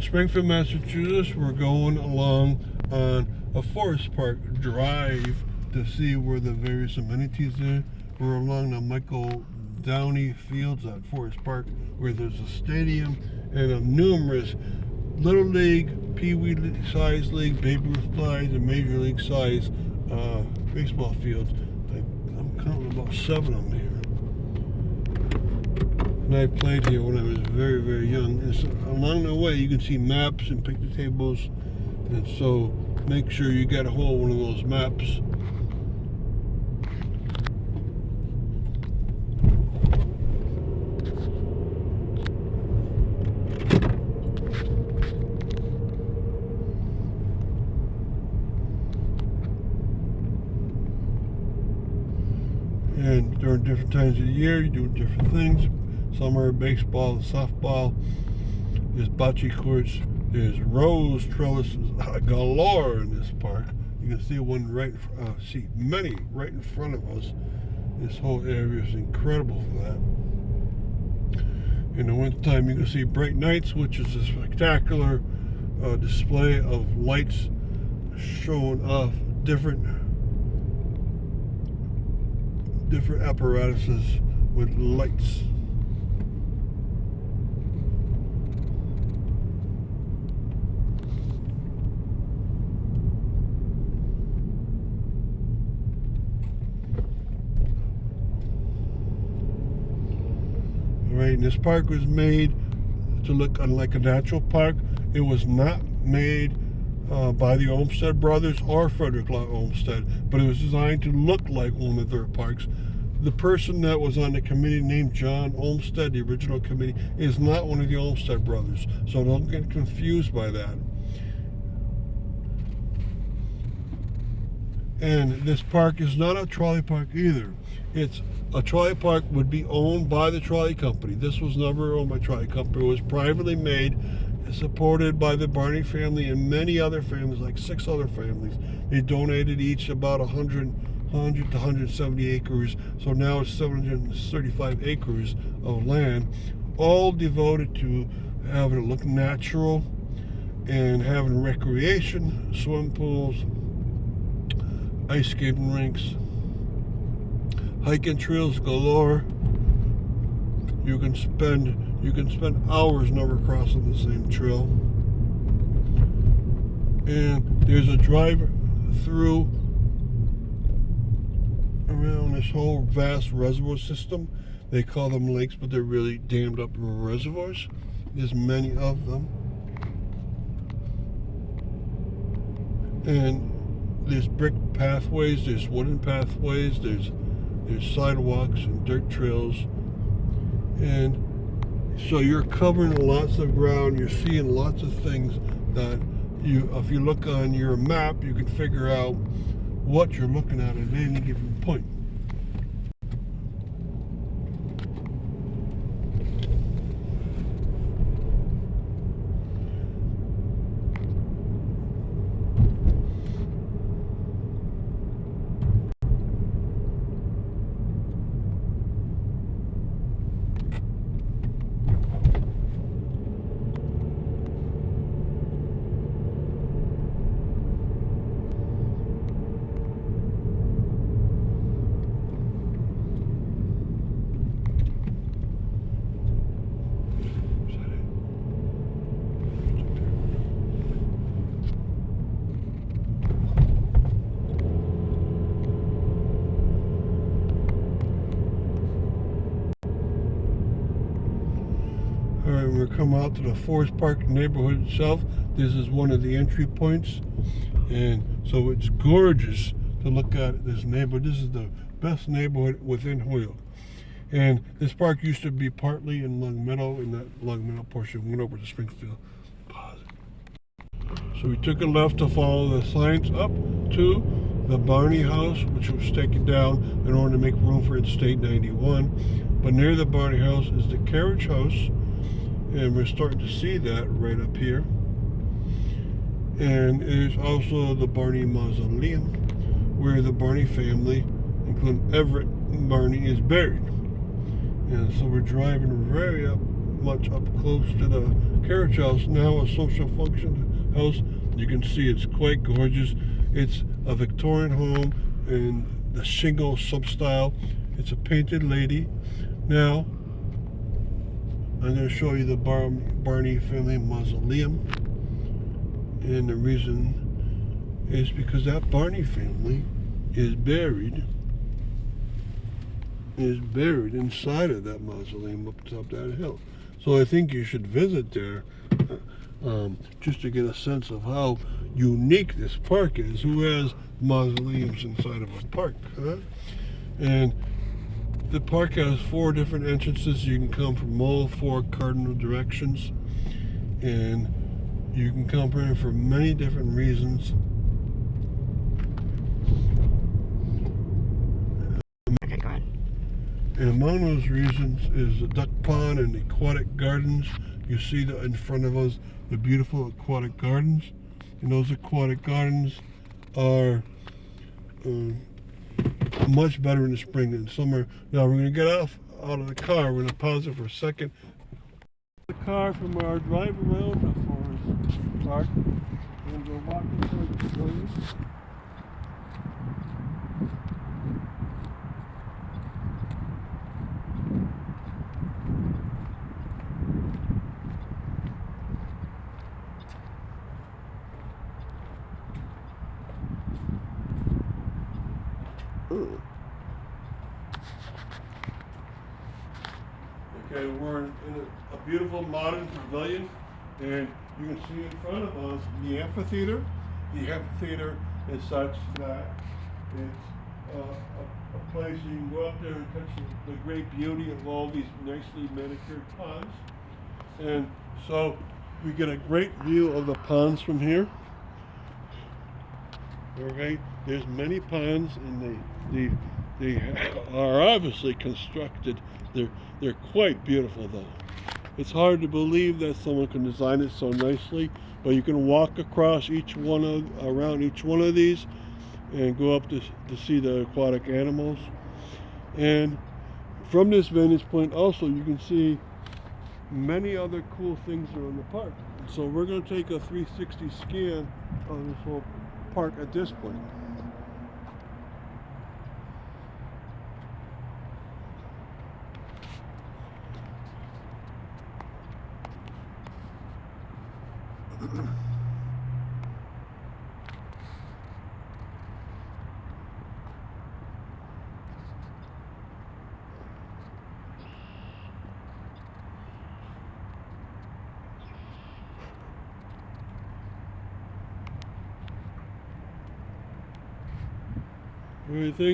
Springfield, Massachusetts. We're going along on a Forest Park drive to see where the various amenities are. We're along the Michael Downey Fields at Forest Park, where there's a stadium and a numerous Little League, Pee Wee size league, Baby Ruth size, and Major League size baseball fields. I'm counting about 7 of them here. And I played here when I was very, very young. And so along the way, you can see maps and picnic tables. And so make sure you get a hold of one of those maps. And during different times of the year, you do different things. Summer, baseball, softball. There's bocce courts. There's rose trellises galore in this park. You can see one right, see many right in front of us. This whole area is incredible for that. In the wintertime, you can see Bright Nights, which is a spectacular display of lights showing off different apparatuses with lights. Right, and this park was made to look unlike a natural park. It was not made by the Olmsted brothers or Frederick Law Olmsted, but it was designed to look like one of their parks. The person that was on the committee named John Olmsted, the original committee, is not one of the Olmsted brothers, so don't get confused by that. And this park is not a trolley park either. It's a trolley park would be owned by the trolley company. This was never owned by trolley company. It was privately made, supported by the Barney family and many other families, like 6 other families. They donated each about 100 to 170 acres. So now it's 735 acres of land, all devoted to having it look natural and having recreation, swim pools, ice skating rinks, hiking trails galore. You can spend hours never crossing the same trail. And there's a drive through around this whole vast reservoir system. They call them lakes, but they're really dammed up reservoirs. There's many of them. And there's brick pathways, there's wooden pathways, there's sidewalks and dirt trails. And so you're covering lots of ground, you're seeing lots of things that if you look on your map, you can figure out what you're looking at any given point. Alright, when we come out to the Forest Park neighborhood itself, this is one of the entry points. And so it's gorgeous to look at this neighborhood. This is the best neighborhood within Holyoke. And this park used to be partly in Long Meadow, and that Long Meadow portion went over to Springfield. Pause it. So we took a left to follow the signs up to the Barney House, which was taken down in order to make room for Interstate 91. But near the Barney House is the Carriage House, and we're starting to see that right up here. And there's also the Barney Mausoleum, where the Barney family, including Everett Barney, is buried. And so we're driving much up close to the carriage house, now a social function house. You can see it's quite gorgeous. It's a Victorian home in the shingle sub-style. It's a painted lady. Now, I'm going to show you the Barney family mausoleum. And the reason is because that Barney family is buried inside of that mausoleum up top that hill. So I think you should visit there just to get a sense of how unique this park is. Who has mausoleums inside of a park? Huh? And the park has 4 different entrances. You can come from all 4 cardinal directions, and you can come here for many different reasons. Okay, go ahead. And among those reasons is the duck pond and the aquatic gardens. You see that in front of us, the beautiful aquatic gardens. And those aquatic gardens are much better in the spring than summer. Now we're going to get out of the car. We're going to pause it for a second. The car from our drive around the forest park, and we're walking towards the pavilion. Okay, we're in a beautiful modern pavilion, and you can see in front of us the amphitheater. The amphitheater is such that it's a place you can go up there and touch the great beauty of all these nicely manicured ponds. And so we get a great view of the ponds from here. Okay, there's many ponds, and they are obviously constructed. They're quite beautiful, though. It's hard to believe that someone can design it so nicely, but you can walk across around each one of these and go up to see the aquatic animals. And from this vantage point also, you can see many other cool things around the park. So we're going to take a 360 scan of this whole park at this point. What do you think?